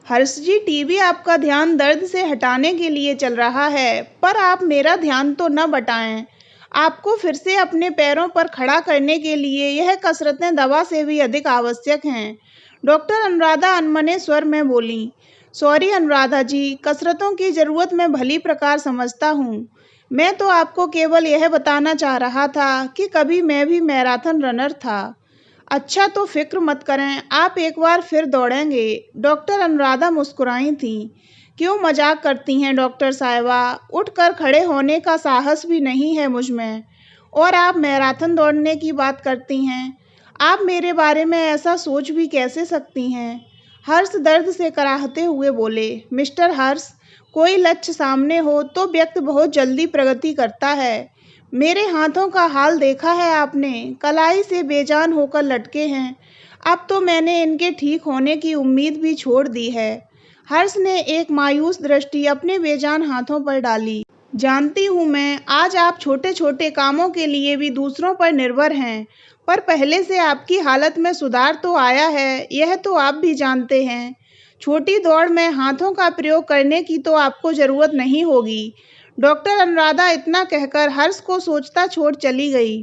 हर्ष जी, TV आपका ध्यान दर्द से हटाने के लिए चल रहा है, पर आप मेरा ध्यान तो न बटाएं। आपको फिर से अपने पैरों पर खड़ा करने के लिए यह कसरतें दवा से भी अधिक आवश्यक हैं। डॉक्टर अनुराधा अनमने स्वर में बोली। सॉरी अनुराधा जी, कसरतों की जरूरत मैं भली प्रकार समझता हूँ। मैं तो आपको केवल यह बताना चाह रहा था कि कभी मैं भी मैराथन रनर था। अच्छा, तो फिक्र मत करें, आप एक बार फिर दौड़ेंगे। डॉक्टर अनुराधा मुस्कुराई थीं। क्यों मजाक करती हैं डॉक्टर साहिबा? उठकर खड़े होने का साहस भी नहीं है मुझ में, और आप मैराथन दौड़ने की बात करती हैं। आप मेरे बारे में ऐसा सोच भी कैसे सकती हैं? हर्ष दर्द से कराहते हुए बोले। मिस्टर हर्ष, कोई लक्ष्य सामने हो तो व्यक्ति बहुत जल्दी प्रगति करता है। मेरे हाथों का हाल देखा है आपने, कलाई से बेजान होकर लटके हैं। अब तो मैंने इनके ठीक होने की उम्मीद भी छोड़ दी है। हर्ष ने एक मायूस दृष्टि अपने बेजान हाथों पर डाली। जानती हूँ मैं, आज आप छोटे छोटे कामों के लिए भी दूसरों पर निर्भर हैं, पर पहले से आपकी हालत में सुधार तो आया है, यह तो आप भी जानते हैं। छोटी दौड़ में हाथों का प्रयोग करने की तो आपको जरूरत नहीं होगी। डॉक्टर अनुराधा इतना कहकर हर्ष को सोचता छोड़ चली गई।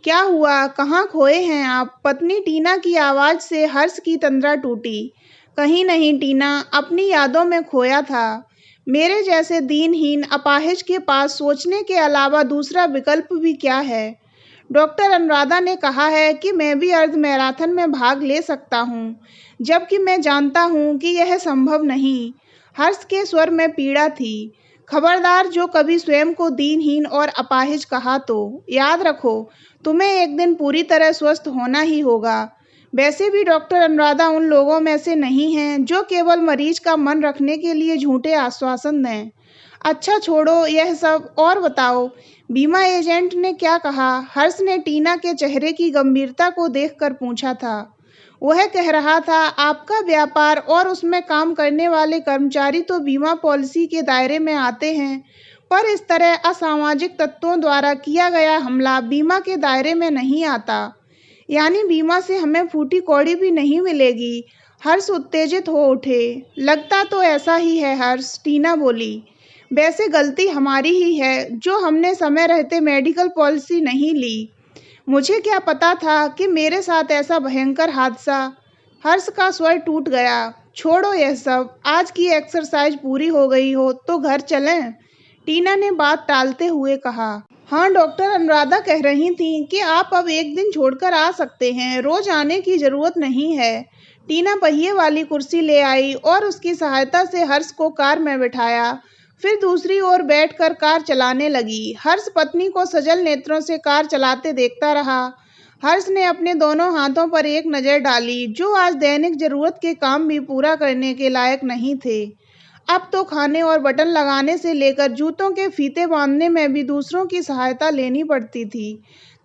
क्या हुआ, कहाँ खोए हैं आप? पत्नी टीना की आवाज से हर्ष की तंद्रा टूटी। कहीं नहीं टीना, अपनी यादों में खोया था। मेरे जैसे दीनहीन अपाहिज के पास सोचने के अलावा दूसरा विकल्प भी क्या है? डॉक्टर अनुराधा ने कहा है कि मैं भी अर्ध मैराथन में भाग ले सकता हूँ, जबकि मैं जानता हूँ कि यह संभव नहीं। हर्ष के स्वर में पीड़ा थी। खबरदार, जो कभी स्वयं को दीनहीन और अपाहिज कहा तो याद रखो, तुम्हें एक दिन पूरी तरह स्वस्थ होना ही होगा। वैसे भी डॉक्टर अनुराधा उन लोगों में से नहीं हैं जो केवल मरीज का मन रखने के लिए झूठे आश्वासन दें। अच्छा, छोड़ो यह सब और बताओ, बीमा एजेंट ने क्या कहा? हर्ष ने टीना के चेहरे की गंभीरता को देखकर पूछा था। वह कह रहा था, आपका व्यापार और उसमें काम करने वाले कर्मचारी तो बीमा पॉलिसी के दायरे में आते हैं, पर इस तरह असामाजिक तत्वों द्वारा किया गया हमला बीमा के दायरे में नहीं आता। यानी बीमा से हमें फूटी कौड़ी भी नहीं मिलेगी? हर्ष उत्तेजित हो उठे। लगता तो ऐसा ही है हर्ष, टीना बोली। वैसे गलती हमारी ही है जो हमने समय रहते मेडिकल पॉलिसी नहीं ली। मुझे क्या पता था कि मेरे साथ ऐसा भयंकर हादसा। हर्ष का स्वर टूट गया। छोड़ो यह सब, आज की एक्सरसाइज पूरी हो गई हो तो घर चलें? टीना ने बात टालते हुए कहा। हाँ, डॉक्टर अनुराधा कह रही थी कि आप अब एक दिन छोड़कर आ सकते हैं, रोज आने की जरूरत नहीं है। टीना पहिए वाली कुर्सी ले आई और उसकी सहायता से हर्ष को कार में बिठाया। फिर दूसरी ओर बैठकर कार चलाने लगी। हर्ष पत्नी को सजल नेत्रों से कार चलाते देखता रहा। हर्ष ने अपने दोनों हाथों पर एक नज़र डाली, जो आज दैनिक जरूरत के काम भी पूरा करने के लायक नहीं थे। अब तो खाने और बटन लगाने से लेकर जूतों के फीते बांधने में भी दूसरों की सहायता लेनी पड़ती थी।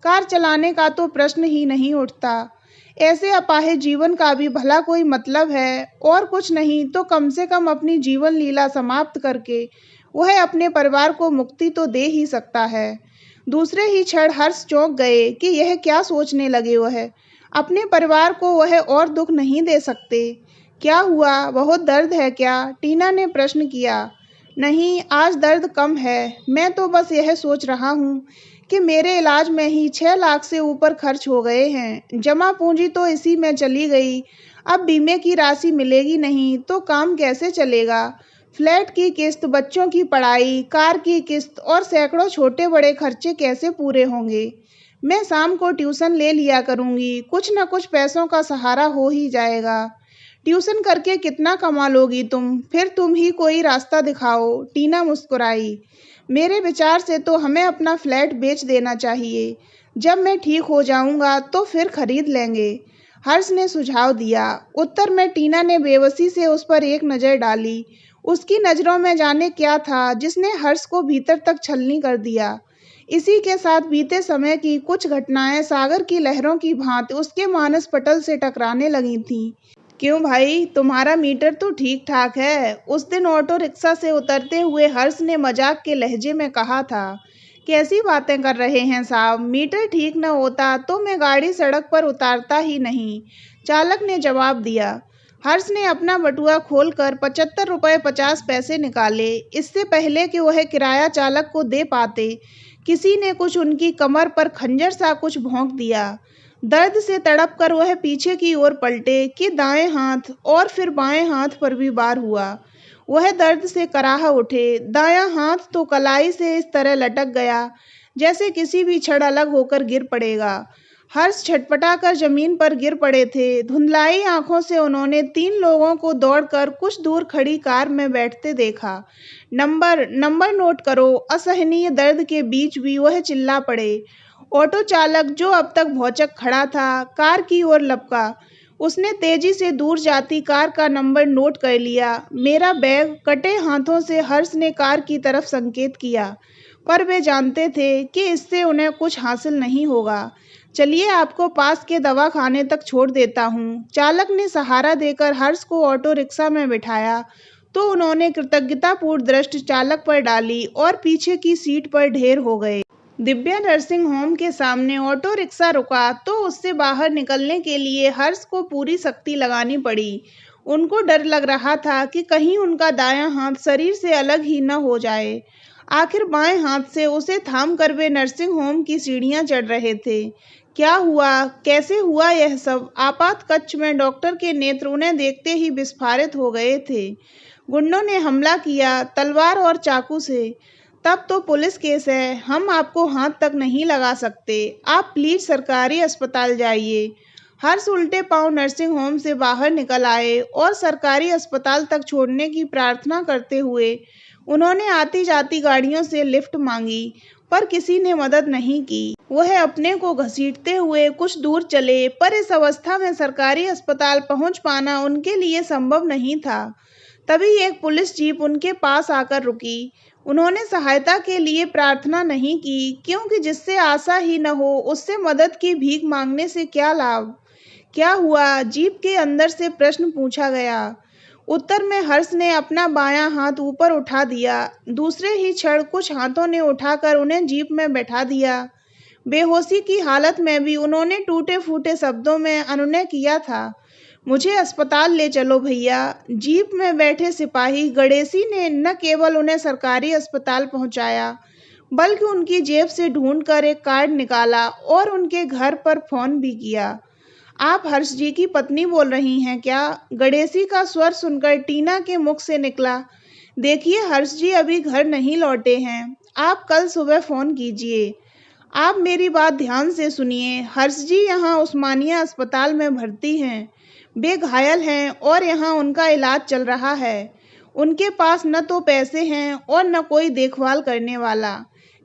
कार चलाने का तो प्रश्न ही नहीं उठता। ऐसे अपाहिज जीवन का भी भला कोई मतलब है? और कुछ नहीं तो कम से कम अपनी जीवन लीला समाप्त करके वह अपने परिवार को मुक्ति तो दे ही सकता है। दूसरे ही क्षण हर्ष चौंक गए कि यह क्या सोचने लगे वह। अपने परिवार को वह और दुख नहीं दे सकते। क्या हुआ, बहुत दर्द है क्या? टीना ने प्रश्न किया। नहीं, आज दर्द कम है। मैं तो बस यह सोच रहा हूँ कि मेरे इलाज में ही 6 लाख से ऊपर खर्च हो गए हैं। जमा पूंजी तो इसी में चली गई। अब बीमे की राशि मिलेगी नहीं तो काम कैसे चलेगा? फ्लैट की किस्त, बच्चों की पढ़ाई, कार की किस्त और सैकड़ों छोटे बड़े खर्चे कैसे पूरे होंगे? मैं शाम को ट्यूशन ले लिया करूँगी, कुछ न कुछ पैसों का सहारा हो ही जाएगा। ट्यूशन करके कितना कमा लोगी तुम? फिर तुम ही कोई रास्ता दिखाओ। टीना मुस्कुराई। मेरे विचार से तो हमें अपना फ्लैट बेच देना चाहिए। जब मैं ठीक हो जाऊंगा तो फिर खरीद लेंगे। हर्ष ने सुझाव दिया। उत्तर में टीना ने बेबसी से उस पर एक नज़र डाली। उसकी नज़रों में जाने क्या था जिसने हर्ष को भीतर तक छलनी कर दिया। इसी के साथ बीते समय की कुछ घटनाएं सागर की लहरों की भांति उसके मानस पटल से टकराने लगी थीं। क्यों भाई, तुम्हारा मीटर तो ठीक ठाक है, उस दिन ऑटो रिक्शा से उतरते हुए हर्ष ने मजाक के लहजे में कहा था। कैसी बातें कर रहे हैं साहब, मीटर ठीक न होता तो मैं गाड़ी सड़क पर उतारता ही नहीं, चालक ने जवाब दिया। हर्ष ने अपना बटुआ खोलकर 75 रुपये 50 पैसे निकाले। इससे पहले कि वह किराया चालक को दे पाते, किसी ने कुछ उनकी कमर पर खंजर सा कुछ भोंक दिया। दर्द से तड़प कर वह पीछे की ओर पलटे कि दाएं हाथ और फिर बाएं हाथ पर भी वार हुआ। वह दर्द से कराह उठे। दायां हाथ तो कलाई से इस तरह लटक गया जैसे किसी भी क्षण अलग होकर गिर पड़ेगा। हर्ष छटपटाकर जमीन पर गिर पड़े थे। धुंधलाई आंखों से उन्होंने 3 लोगों को दौड़कर कुछ दूर खड़ी कार में बैठते देखा। नंबर नंबर नोट करो। असहनीय दर्द के बीच भी वह चिल्ला पड़े। ऑटो चालक, जो अब तक भौचक खड़ा था, कार की ओर लपका। उसने तेजी से दूर जाती कार का नंबर नोट कर लिया। मेरा बैग। कटे हाथों से हर्ष ने कार की तरफ संकेत किया, पर वे जानते थे कि इससे उन्हें कुछ हासिल नहीं होगा। चलिए, आपको पास के दवाखाने तक छोड़ देता हूँ। चालक ने सहारा देकर हर्ष को ऑटो रिक्शा में बिठाया तो उन्होंने कृतज्ञतापूर्ण दृष्टि चालक पर डाली और पीछे की सीट पर ढेर हो गए। दिव्या नर्सिंग होम के सामने ऑटो रिक्शा रुका तो उससे बाहर निकलने के लिए हर्ष को पूरी शक्ति लगानी पड़ी। उनको डर लग रहा था कि कहीं उनका दायां हाथ शरीर से अलग ही न हो जाए। आखिर बाएं हाथ से उसे थाम कर वे नर्सिंग होम की सीढ़ियां चढ़ रहे थे। क्या हुआ, कैसे हुआ यह सब? आपात कक्ष में डॉक्टर के नेत्र उन्हें देखते ही विस्फारित हो गए थे। गुंडों ने हमला किया, तलवार और चाकू से। तब तो पुलिस केस है, हम आपको हाथ तक नहीं लगा सकते। आप प्लीज सरकारी अस्पताल जाइए। हर्ष उल्टे पांव नर्सिंग होम से बाहर निकल आए और सरकारी अस्पताल तक छोड़ने की प्रार्थना करते हुए उन्होंने आती जाती गाड़ियों से लिफ्ट मांगी, पर किसी ने मदद नहीं की। वह अपने को घसीटते हुए कुछ दूर चले, पर इस अवस्था में सरकारी अस्पताल पहुंच पाना उनके लिए संभव नहीं था। तभी एक पुलिस जीप उनके पास आकर रुकी। उन्होंने सहायता के लिए प्रार्थना नहीं की, क्योंकि जिससे आशा ही न हो उससे मदद की भीख मांगने से क्या लाभ। क्या हुआ? जीप के अंदर से प्रश्न पूछा गया। उत्तर में हर्ष ने अपना बायां हाथ ऊपर उठा दिया। दूसरे ही क्षण कुछ हाथों ने उठाकर उन्हें जीप में बैठा दिया। बेहोशी की हालत में भी उन्होंने टूटे फूटे शब्दों में अनुनय किया था, मुझे अस्पताल ले चलो भैया। जीप में बैठे सिपाही गणेशी ने न केवल उन्हें सरकारी अस्पताल पहुंचाया, बल्कि उनकी जेब से ढूंढकर एक कार्ड निकाला और उनके घर पर फोन भी किया। आप हर्ष जी की पत्नी बोल रही हैं क्या? गणेशी का स्वर सुनकर टीना के मुख से निकला। देखिए, हर्ष जी अभी घर नहीं लौटे हैं, आप कल सुबह फोन कीजिए। आप मेरी बात ध्यान से सुनिए। हर्ष जी यहाँ उस्मानिया अस्पताल में भर्ती हैं। वे घायल हैं और यहाँ उनका इलाज चल रहा है। उनके पास न तो पैसे हैं और न कोई देखभाल करने वाला।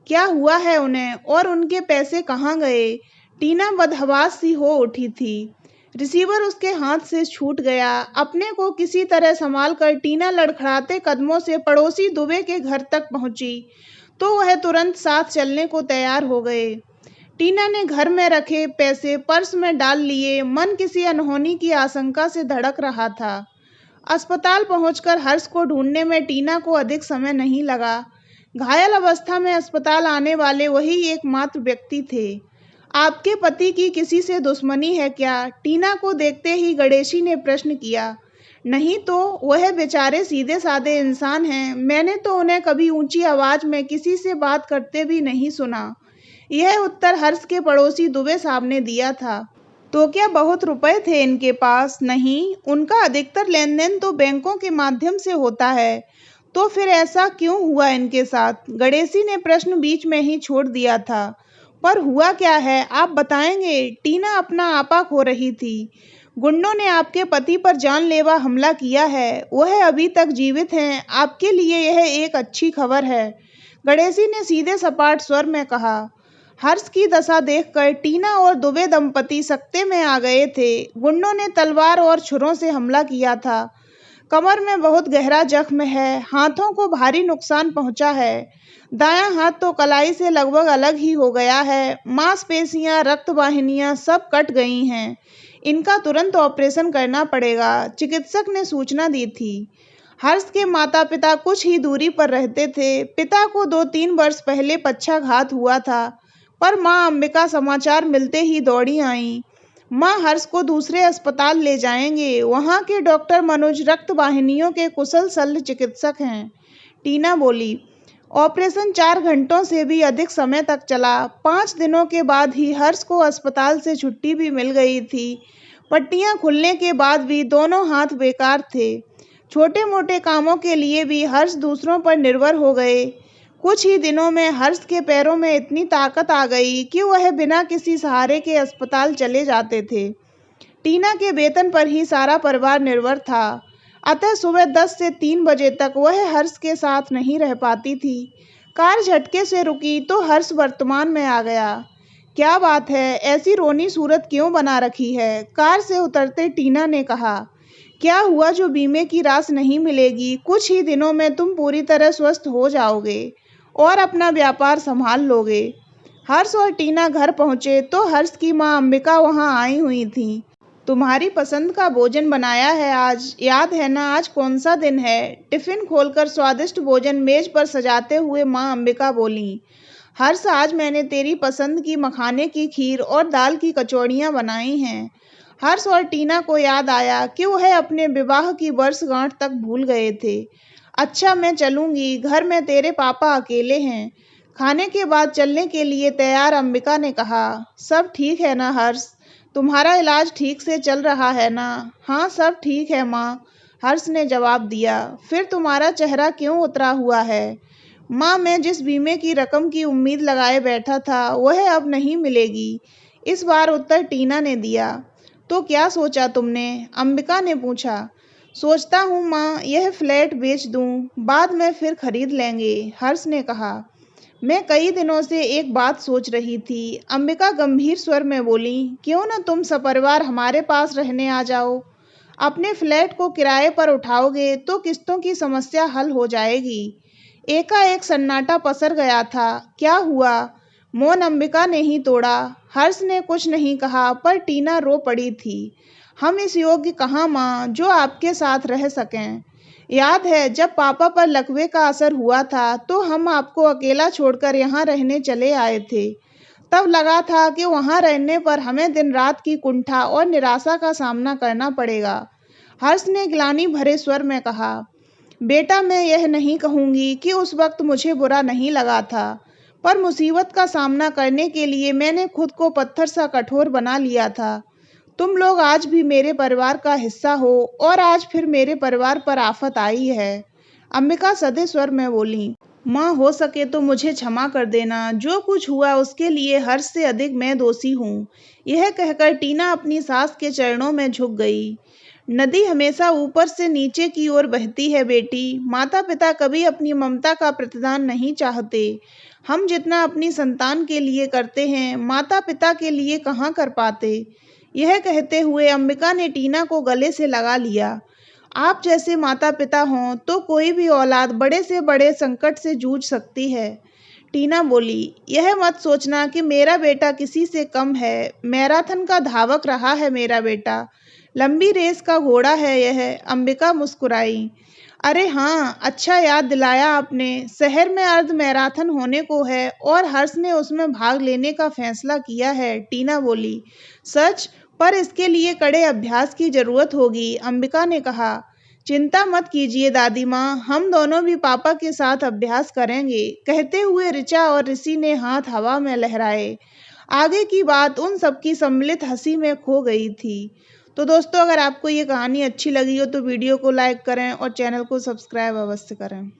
क्या हुआ है उन्हें और उनके पैसे कहाँ गए? टीना बदहवास सी हो उठी थी। रिसीवर उसके हाथ से छूट गया। अपने को किसी तरह संभाल कर टीना लड़खड़ाते कदमों से पड़ोसी दुबे के घर तक पहुंची तो वह तुरंत साथ चलने को तैयार हो गए। टीना ने घर में रखे पैसे पर्स में डाल लिए। मन किसी अनहोनी की आशंका से धड़क रहा था। अस्पताल पहुंचकर हर्ष को ढूंढने में टीना को अधिक समय नहीं लगा। घायल अवस्था में अस्पताल आने वाले वही एकमात्र व्यक्ति थे। आपके पति की किसी से दुश्मनी है क्या? टीना को देखते ही गणेशी ने प्रश्न किया। नहीं तो, वह बेचारे सीधे साधे इंसान हैं। मैंने तो उन्हें कभी ऊंची आवाज में किसी से बात करते भी नहीं सुना। यह उत्तर हर्ष के पड़ोसी दुबे साहब ने दिया था। तो क्या बहुत रुपए थे इनके पास? नहीं, उनका अधिकतर लेन-देन तो बैंकों के माध्यम से होता है। तो फिर ऐसा क्यों हुआ इनके साथ? गणेशी ने प्रश्न बीच में ही छोड़ दिया था। पर हुआ क्या है, आप बताएंगे? टीना अपना आपा खो रही थी। गुंडों ने आपके पति पर जानलेवा हमला किया है। वह अभी तक जीवित हैं। आपके लिए यह एक अच्छी खबर है, गणेशी ने सीधे सपाट स्वर में कहा। हर्ष की दशा देखकर टीना और दुबे दंपति सकते में आ गए थे। गुंडों ने तलवार और छुरों से हमला किया था। कमर में बहुत गहरा जख्म है, हाथों को भारी नुकसान पहुंचा है। दायां हाथ तो कलाई से लगभग अलग ही हो गया है। मांसपेशियां, रक्त वाहिनियां सब कट गई हैं। इनका तुरंत ऑपरेशन करना पड़ेगा, चिकित्सक ने सूचना दी थी। हर्ष के माता पिता कुछ ही दूरी पर रहते थे। पिता को 2-3 वर्ष पहले पक्षाघात हुआ था, पर मां अंबिका समाचार मिलते ही दौड़ी आईं। माँ हर्ष को दूसरे अस्पताल ले जाएंगे, वहाँ के डॉक्टर मनोज रक्त वाहिनियों के कुशल शल्य चिकित्सक हैं। टीना बोली। ऑपरेशन 4 घंटों से भी अधिक समय तक चला। 5 दिनों के बाद ही हर्ष को अस्पताल से छुट्टी भी मिल गई थी। पट्टियां खुलने के बाद भी दोनों हाथ बेकार थे। छोटे मोटे कामों के लिए भी हर्ष दूसरों पर निर्भर हो गए। कुछ ही दिनों में हर्ष के पैरों में इतनी ताकत आ गई कि वह बिना किसी सहारे के अस्पताल चले जाते थे। टीना के वेतन पर ही सारा परिवार निर्भर था, अतः सुबह 10 से 3 बजे तक वह हर्ष के साथ नहीं रह पाती थी। कार झटके से रुकी तो हर्ष वर्तमान में आ गया। क्या बात है, ऐसी रोनी सूरत क्यों बना रखी है? कार से उतरते टीना ने कहा। क्या हुआ जो बीमे की राशि नहीं मिलेगी? कुछ ही दिनों में तुम पूरी तरह स्वस्थ हो जाओगे और अपना व्यापार संभाल लोगे। हर्ष और टीना घर पहुंचे तो हर्ष की मां अंबिका वहां आई हुई थी। तुम्हारी पसंद का भोजन बनाया है आज, याद है ना आज कौन सा दिन है? टिफिन खोलकर स्वादिष्ट भोजन मेज पर सजाते हुए मां अंबिका बोली। हर्ष, आज मैंने तेरी पसंद की मखाने की खीर और दाल की कचौड़ियाँ बनाई हैं। हर्ष और टीना को याद आया कि वह अपने विवाह की वर्षगांठ तक भूल गए थे। अच्छा, मैं चलूंगी, घर में तेरे पापा अकेले हैं। खाने के बाद चलने के लिए तैयार अंबिका ने कहा। सब ठीक है ना हर्ष? तुम्हारा इलाज ठीक से चल रहा है ना? हाँ, सब ठीक है माँ, हर्ष ने जवाब दिया। फिर तुम्हारा चेहरा क्यों उतरा हुआ है? माँ, मैं जिस बीमे की रकम की उम्मीद लगाए बैठा था वह अब नहीं मिलेगी, इस बार उत्तर टीना ने दिया। तो क्या सोचा तुमने? अंबिका ने पूछा। सोचता हूँ माँ, यह फ्लैट बेच दूँ, बाद में फिर खरीद लेंगे, हर्ष ने कहा। मैं कई दिनों से एक बात सोच रही थी, अंबिका गंभीर स्वर में बोली। क्यों न तुम सपरिवार हमारे पास रहने आ जाओ? अपने फ्लैट को किराए पर उठाओगे तो किस्तों की समस्या हल हो जाएगी। एकाएक सन्नाटा पसर गया था। क्या हुआ? मौन अंबिका ने ही तोड़ा। हर्ष ने कुछ नहीं कहा, पर टीना रो पड़ी थी। हम इस योग्य कहाँ माँ, जो आपके साथ रह सकें। याद है जब पापा पर लकवे का असर हुआ था तो हम आपको अकेला छोड़कर यहाँ रहने चले आए थे। तब लगा था कि वहाँ रहने पर हमें दिन रात की कुंठा और निराशा का सामना करना पड़ेगा। हर्ष ने ग्लानि भरे स्वर में कहा। बेटा, मैं यह नहीं कहूँगी कि उस वक्त मुझे बुरा नहीं लगा था, पर मुसीबत का सामना करने के लिए मैंने खुद को पत्थर सा कठोर बना लिया था। तुम लोग आज भी मेरे परिवार का हिस्सा हो और आज फिर मेरे परिवार पर आफत आई है। अंबिका सधे स्वर में बोली। माँ, हो सके तो मुझे क्षमा कर देना, जो कुछ हुआ उसके लिए हर्ष से अधिक मैं दोषी हूँ। यह कहकर टीना अपनी सास के चरणों में झुक गई। नदी हमेशा ऊपर से नीचे की ओर बहती है बेटी। माता पिता कभी अपनी ममता का प्रतिदान नहीं चाहते। हम जितना अपनी संतान के लिए करते हैं, माता पिता के लिए कहाँ कर पाते। यह कहते हुए अंबिका ने टीना को गले से लगा लिया। आप जैसे माता पिता हों तो कोई भी औलाद बड़े से बड़े संकट से जूझ सकती है। टीना बोली। यह मत सोचना कि मेरा बेटा किसी से कम है। मैराथन का धावक रहा है मेरा बेटा, लंबी रेस का घोड़ा है यह। अंबिका मुस्कुराई। अरे हाँ, अच्छा याद दिलाया आपने। शहर में अर्ध मैराथन होने को है और हर्ष ने उसमें भाग लेने का फैसला किया है, टीना बोली। सच? पर इसके लिए कड़े अभ्यास की जरूरत होगी, अंबिका ने कहा। चिंता मत कीजिए दादी माँ, हम दोनों भी पापा के साथ अभ्यास करेंगे, कहते हुए ऋचा और ऋषि ने हाथ हवा में लहराए। आगे की बात उन सबकी सम्मिलित हंसी में खो गई थी। तो दोस्तों, अगर आपको ये कहानी अच्छी लगी हो तो वीडियो को लाइक करें और चैनल को सब्सक्राइब अवश्य करें।